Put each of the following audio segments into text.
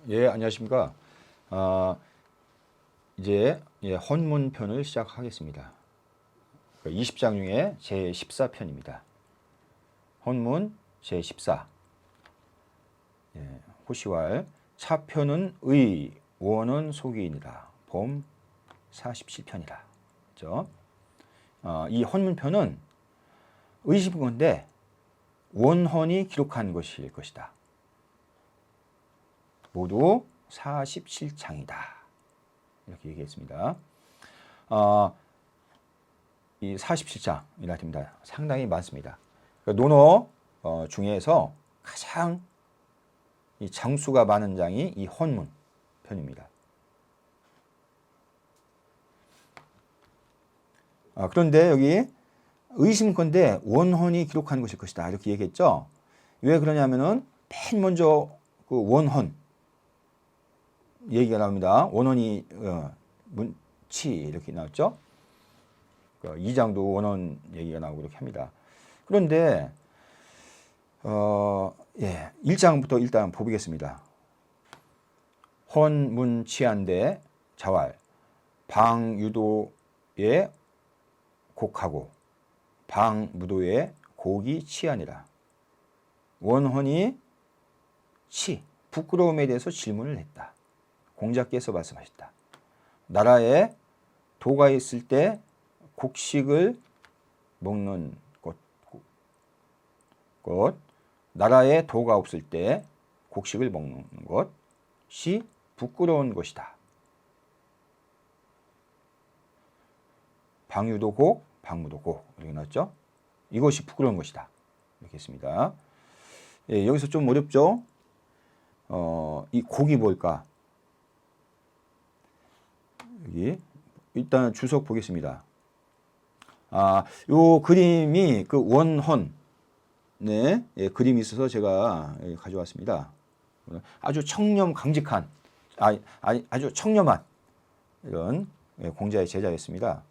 예, 안녕하십니까. 아, 이제 헌문편을 시작하겠습니다. 20장 중에 제14편입니다. 헌문 제14. 호시왈 차편은 의, 원은 속이니라. 봄 47편이라. 그렇죠? 이 헌문편은 의심인 건데 원헌이 기록한 것일 것이다. 모두 47장이다. 이렇게 얘기했습니다. 이 47장이라 됩니다. 상당히 많습니다. 논어 중에서 가장 이 장수가 많은 장이 이 헌문 편입니다. 그런데 여기 의심건데 원헌이 기록한 것일 것이다. 이렇게 얘기했죠. 왜 그러냐면은 맨 먼저 그 원헌 얘기가 나옵니다. 원헌이 문치 이렇게 나왔죠. 2장도 원헌 얘기가 나오고 이렇게 합니다. 그런데 1장부터 일단 보겠습니다. 헌문치한대 자왈 방유도의 곡하고 방무도의 곡이 치하니라. 원헌이 부끄러움에 대해서 질문을 했다. 공자께서 말씀하셨다. 나라에 도가 있을 때 곡식을 먹는 것, 나라에 도가 없을 때 곡식을 먹는 것이 부끄러운 것이다. 방유도곡, 방무도곡 이렇게 나왔죠. 이것이 부끄러운 것이다. 이렇게 했습니다. 여기서 좀 어렵죠. 이 곡이 뭘까? 여기 일단 주석 보겠습니다. 요 그림이 그 원헌 그림이 있어서 제가 가져왔습니다. 아주 청렴 강직한, 아주 청렴한 이런 공자의 제자였습니다.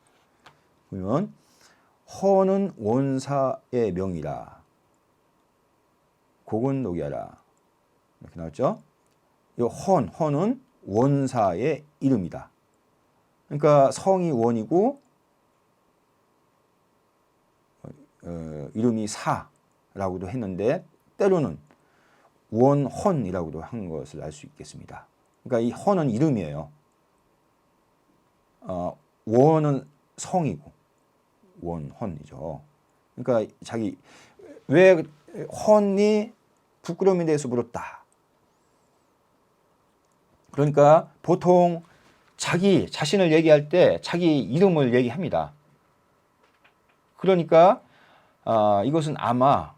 보면 헌은 원사의 명이라, 곡은 녹이하라 이렇게 나왔죠. 이 헌은 원사의 이름이다. 그러니까 성이 원이고 이름이 사라고도 했는데 때로는 원헌이라고도 한 것을 알 수 있겠습니다. 그러니까 이 헌은 이름이에요. 원은 성이고 원헌이죠. 그러니까 자기 왜 헌이 부끄러움에 대해서 물었다. 그러니까 보통 자기 자신을 얘기할 때 자기 이름을 얘기합니다. 그러니까 이것은 아마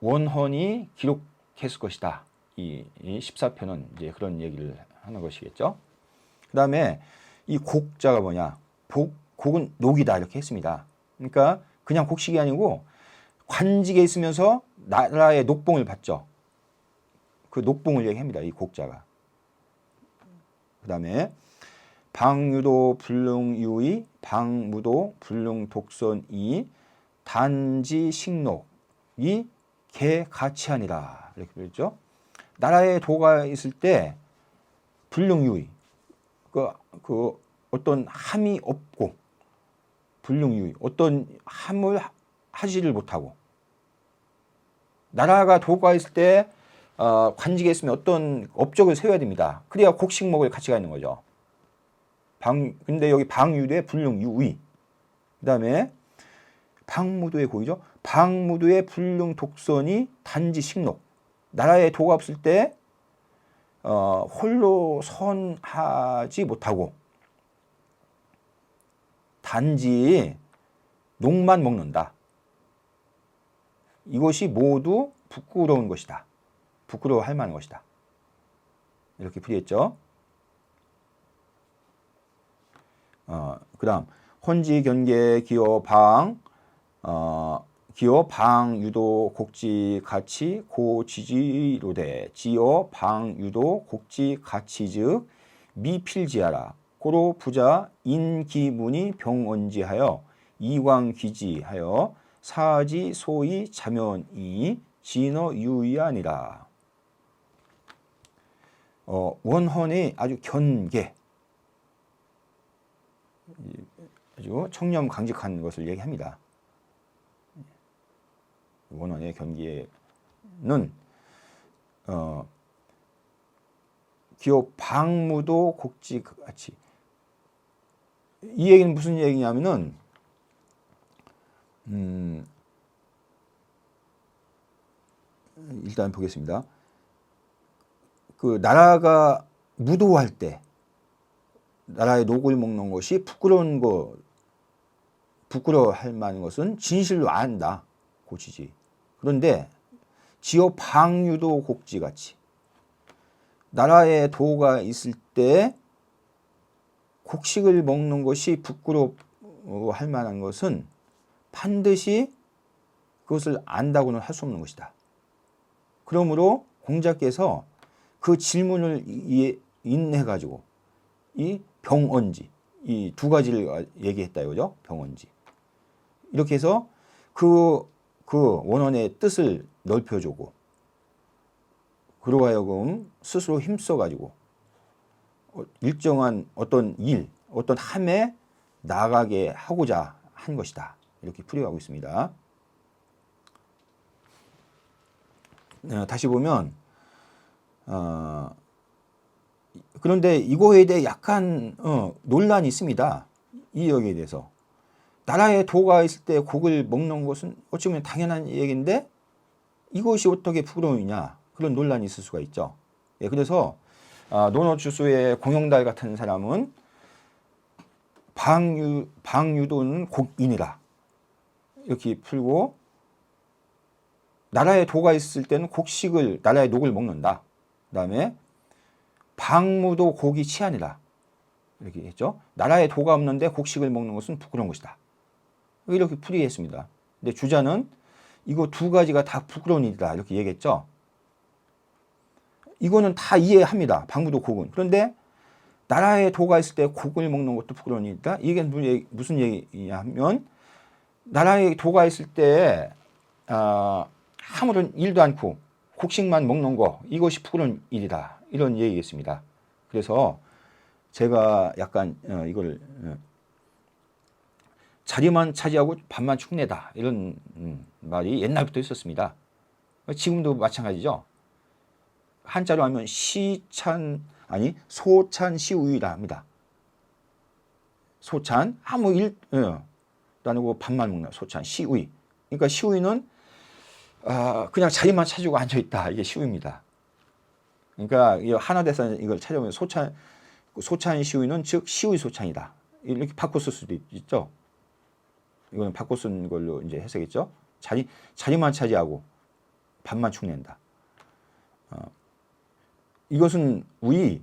원헌이 기록했을 것이다. 이 14편은 이제 그런 얘기를 하는 것이겠죠. 그 다음에 이 곡자가 뭐냐? 곡은 녹이다 이렇게 했습니다. 그러니까 그냥 곡식이 아니고 관직에 있으면서 나라의 녹봉을 받죠. 그 녹봉을 얘기합니다. 이 곡자가. 그 다음에 방유도 불능유의 방무도 불능독선이 단지 식록이 개가치하니라 이렇게 그랬죠. 나라에 도가 있을 때 불능유의 그 어떤 함이 없고 불능유의 어떤 함을 하지를 못하고 나라가 도가 있을 때 관직에 있으면 어떤 업적을 세워야 됩니다. 그래야 곡식 먹을 가치가 있는 거죠. 근데 여기 방유도의 불능유의 그 다음에 방무도의 고의죠. 방무도의 불능독선이 단지 식록. 나라에 도가 없을 때 홀로 선하지 못하고 단지 녹만 먹는다. 이것이 모두 부끄러운 것이다. 부끄러워할 만한 것이다. 이렇게 풀이했죠. 그 다음 헌지 견계 기호 방 유도 곡지 가치 고 지지로되 지어 방 유도 곡지 가치즉 미필지하라 고로 부자 인기문이 병언지하여 이광귀지하여 사지 소위 자면이 진어 유의하니라. 원헌의 아주 견계, 아주 청렴 강직한 것을 얘기합니다. 원헌의 견계는 기호 방무도 곡지 같이. 이 얘기는 무슨 얘기냐면은 일단 보겠습니다. 그 나라가 무도할 때 나라의 녹을 먹는 것이 부끄러운 거, 부끄러워할 만한 것은 진실로 안다, 고치지. 그런데 지어 방유도 곡지같이 나라에 도가 있을 때 곡식을 먹는 것이 부끄러워할 만한 것은 반드시 그것을 안다고는 할 수 없는 것이다. 그러므로 공자께서 그 질문을 인해가지고 이 병언지, 이 두 가지를 얘기했다 이거죠. 병언지. 이렇게 해서 그 원언의 뜻을 넓혀주고 그로 하여금 스스로 힘써가지고 일정한 어떤 일, 어떤 함에 나가게 하고자 한 것이다. 이렇게 풀이하고 있습니다. 다시 보면 그런데 이거에 대해 약간 논란이 있습니다. 이 여기에 대해서. 나라에 도가 있을 때 곡을 먹는 것은 어찌 보면 당연한 얘기인데 이것이 어떻게 부끄러우냐, 그런 논란이 있을 수가 있죠. 예, 그래서 노노주수의 공영달 같은 사람은 방유도는 곡인이라 이렇게 풀고, 나라에 도가 있을 때는 곡식을, 나라의 녹을 먹는다. 그 다음에 방무도 곡이 치아니라 이렇게 했죠. 나라에 도가 없는데 곡식을 먹는 것은 부끄러운 것이다. 이렇게 풀이했습니다. 근데 주자는 이거 두 가지가 다 부끄러운 일이다 이렇게 얘기했죠. 이거는 다 이해합니다. 방무도 곡은. 그런데 나라에 도가 있을 때 곡을 먹는 것도 부끄러운 일이다. 이게 무슨 얘기냐면, 나라에 도가 있을 때 아무런 일도 않고 곡식만 먹는 거, 이것이 부끄러운 일이다. 이런 얘기겠습니다. 그래서 제가 약간 이걸 자리만 차지하고 밥만 축내다, 이런 말이 옛날부터 있었습니다. 지금도 마찬가지죠. 한자로 하면 소찬시우이라 합니다. 소찬, 아무 일도 안 하고 밥만 먹는 소찬시우이. 그러니까 시우이는 그냥 자리만 차지고 앉아있다, 이게 시우입니다. 그러니까 하나대사 이걸 찾아보면 소찬시우이는 즉 시우이 소찬이다, 이렇게 바꿔 쓸 수도 있죠. 이거는 바꿔 쓴 걸로 이제 해석했죠. 자리만 차지하고 밥만 축낸다. 이것은 우이,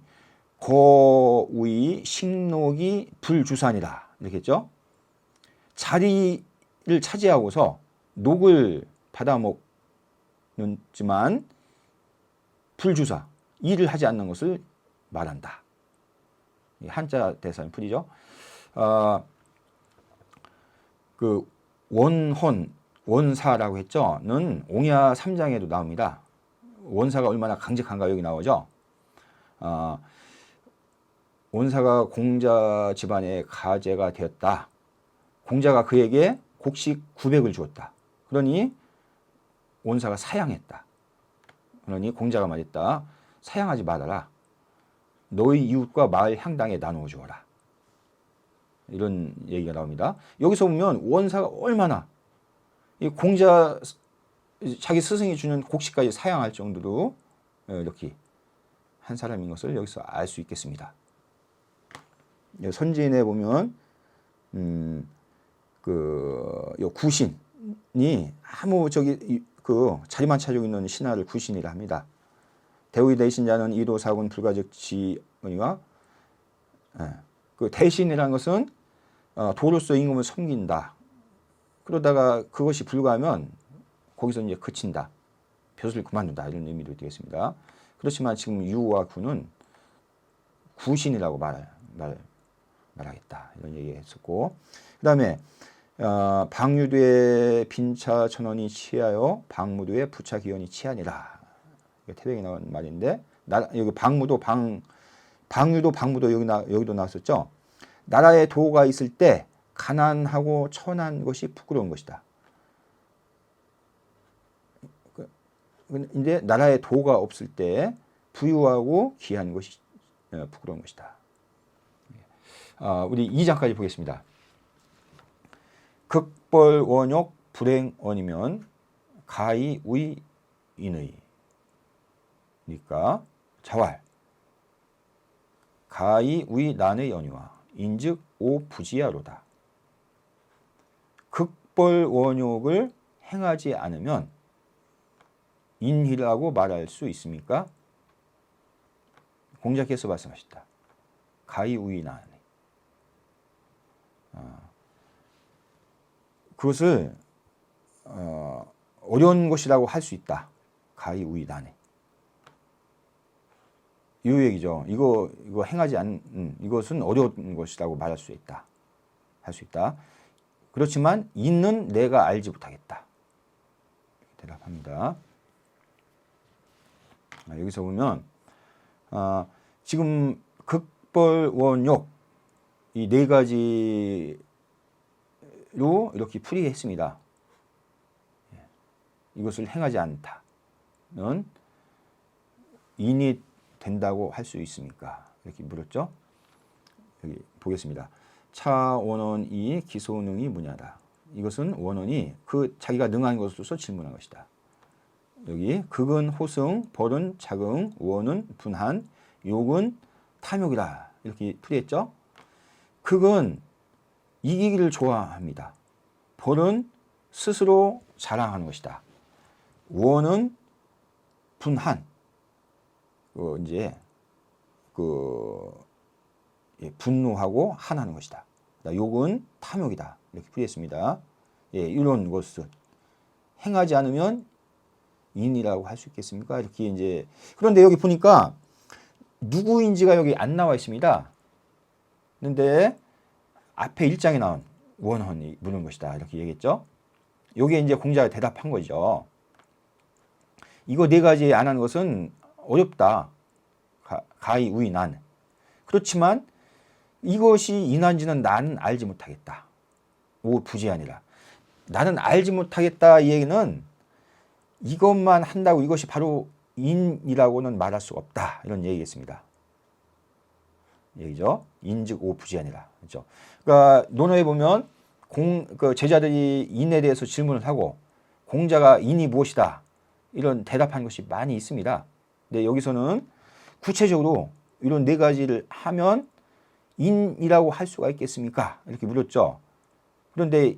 거우이, 식록이 불주산이다 이렇게 했죠. 자리를 차지하고서 녹을 받아 먹는지만 불주사, 일을 하지 않는 것을 말한다. 한자 대사는 풀이죠. 그 원헌, 원사라고 했죠.는 옹야 3장에도 나옵니다. 원사가 얼마나 강직한가 여기 나오죠. 원사가 공자 집안의 가제가 되었다. 공자가 그에게 곡식 900을 주었다. 그러니 원사가 사양했다. 그러니 공자가 말했다. 사양하지 말아라. 너희 이웃과 마을 향당에 나누어 주어라. 이런 얘기가 나옵니다. 여기서 보면 원사가 얼마나 이 공자 자기 스승이 주는 곡식까지 사양할 정도로 이렇게 한 사람인 것을 여기서 알 수 있겠습니다. 선지인에 보면 요 구신이 아무 그 자리만 차지고 있는 신하를 구신이라 합니다. 대우의 대신자는 이도사군 불가적지의와 그 대신이라는 것은 도로서 임금을 섬긴다. 그러다가 그것이 불가하면 거기서 이제 그친다. 벼슬을 그만둔다. 이런 의미로 되겠습니다. 그렇지만 지금 유와 구는 구신이라고 말하겠다. 이런 얘기했었고, 그 다음에 방유도의 빈차 천원이 취하여 방무도의 부차 기원이 취하니라. 태백이 나온 말인데 여기 방유도 방무도 여기도 나왔었죠. 나라에 도가 있을 때 가난하고 천한 것이 부끄러운 것이다. 이제 나라에 도가 없을 때 부유하고 귀한 것이 부끄러운 것이다. 우리 2장까지 보겠습니다. 극벌원욕 불행언이면 가히 우이 인의. 그러니까 자활. 가히 우이 난의 연유와 인즉 오 부지야로다. 극벌원욕을 행하지 않으면 인희라고 말할 수 있습니까? 공자께서 말씀하셨다. 가히 우이 난. 그것을 어려운 것이라고 할 수 있다. 가히 우이 난에. 이 얘기죠. 이거 행하지 않는 이것은 어려운 것이라고 말할 수 있다. 할 수 있다. 그렇지만 이는 내가 알지 못하겠다. 대답합니다. 여기서 보면 지금 극벌원욕 이 네 가지로 이렇게 풀이했습니다. 이것을 행하지 않다는 인이 된다고 할 수 있습니까? 이렇게 물었죠. 여기 보겠습니다. 차원원이 기소능이 무냐다. 이것은 원원이 자기가 능한 것으로서 질문한 것이다. 여기 극은 호승, 벌은 자긍, 원은 분한, 욕은 탐욕이라 이렇게 풀이했죠. 극은 이기기를 좋아합니다. 벌은 스스로 자랑하는 것이다. 원은 분한, 분노하고 한하는 것이다. 욕은 탐욕이다. 이렇게 풀이했습니다. 이런 것을 행하지 않으면 인이라고 할 수 있겠습니까? 이렇게 이제 그런데 여기 보니까 누구인지가 여기 안 나와 있습니다. 그런데 앞에 1장에 나온 원헌이 묻는 것이다. 이렇게 얘기했죠. 여기에 이제 공자가 대답한 거죠. 이거 네 가지 안 하는 것은 어렵다. 가히 우이 난. 그렇지만 이것이 인한지는 나는 알지 못하겠다. 오 부지아니라. 나는 알지 못하겠다 이 얘기는 이것만 한다고 이것이 바로 인이라고는 말할 수 없다. 이런 얘기겠습니다. 얘기죠. 인즉 오 부지아니라. 그렇죠. 그러니까 논어에 보면 제자들이 인에 대해서 질문을 하고 공자가 인이 무엇이다. 이런 대답하는 것이 많이 있습니다. 근데 여기서는 구체적으로 이런 네 가지를 하면 인이라고 할 수가 있겠습니까? 이렇게 물었죠. 그런데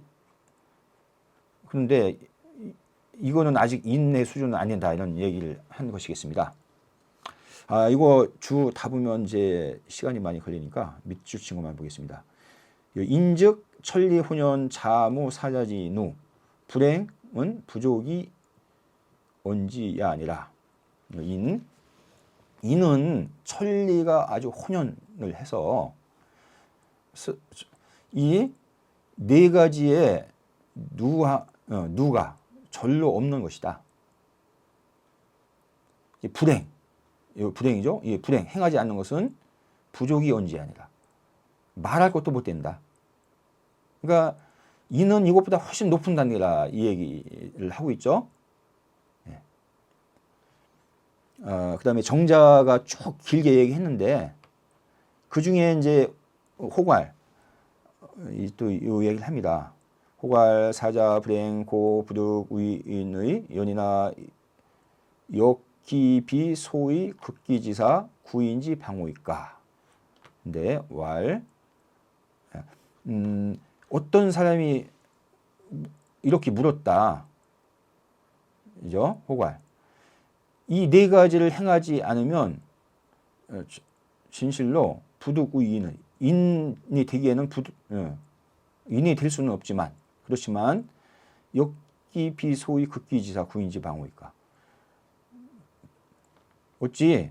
이거는 아직 인의 수준은 아니다. 이런 얘기를 한 것이겠습니다. 이거 주 다 보면 이제 시간이 많이 걸리니까 밑줄 친구만 보겠습니다. 인즉 천리 혼연 자무 사자지 누 불행은 부족이 언지야 아니라 인은 천리가 아주 혼연을 해서 이 네 가지의 누가 절로 없는 것이다. 불행이죠. 불행 행하지 않는 것은 부족이 언지 아니라 말할 것도 못 된다. 그러니까 이는 이것보다 훨씬 높은 단계라 이 얘기를 하고 있죠. 그 다음에 정자가 쭉 길게 얘기했는데 그 중에 이제 호괄 또 이 얘기를 합니다. 호괄 사자 불행 고 부득 우인의 연이나 역기비 소의 극기지사 구인지 방호이까. 근데 어떤 사람이 이렇게 물었다. 그죠? 호괄. 이 네 가지를 행하지 않으면 진실로 부득우인의 인이 되기에는 인이 될 수는 없지만 그렇지만 역기비소의 극기지사 구인지 방호이까. 어찌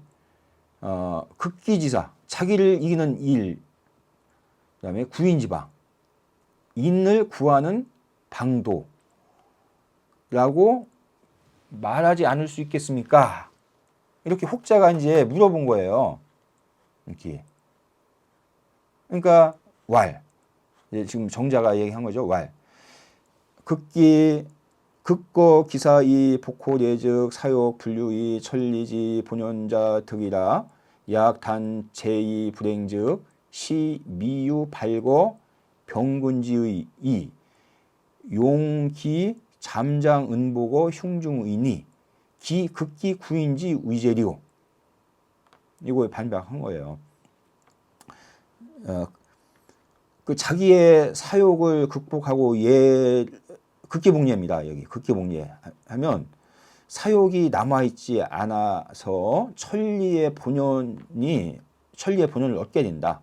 극기지사 자기를 이기는 일 그다음에 구인지방 인을 구하는 방도라고 말하지 않을 수 있겠습니까? 이렇게 혹자가 이제 물어본 거예요. 이렇게. 그러니까 왈. 지금 정자가 얘기한 거죠. 왈. 극기 극거 기사이 복호 내즉 사욕 분류이 천리지 본연자 득이라 약단 제이 불행즉 시 미유 발거 병근지의 이 용기 잠장 은보고 흉중의니 기 극기 구인지 위제리오. 이거에 반박한 거예요. 그 자기의 사욕을 극복하고 극기복리입니다. 여기 극기복리 하면 사욕이 남아있지 않아서 천리의 본연을 얻게 된다.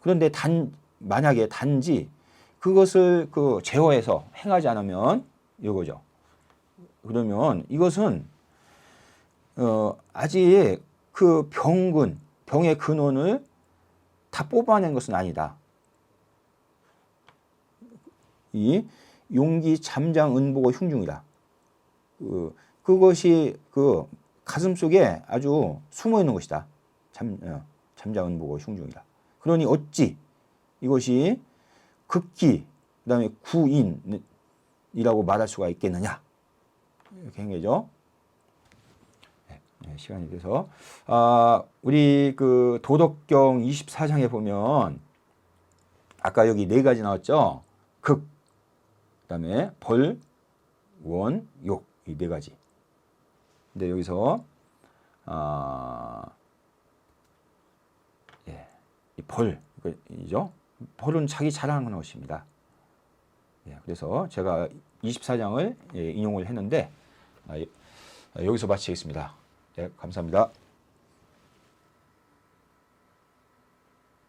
그런데 만약에 단지 그것을 제어해서 행하지 않으면 이거죠. 그러면 이것은 아직 그 병의 근원을 다 뽑아낸 것은 아니다. 이 용기 잠장 은보고 흉중이다. 그것이 가슴 속에 아주 숨어 있는 것이다. 잠장 은보고 흉중이다. 그러니 어찌 이것이 극기 그다음에 구인이라고 말할 수가 있겠느냐. 이렇게 한 거죠. 네, 시간이 돼서 우리 그 도덕경 24장에 보면 아까 여기 네 가지 나왔죠. 극, 그다음에 벌, 원, 욕 이 네 가지. 근데 여기서 이 벌이죠. 벌은 자기 자랑하는 것입니다. 그래서 제가 24장을 인용을 했는데 여기서 마치겠습니다. 감사합니다.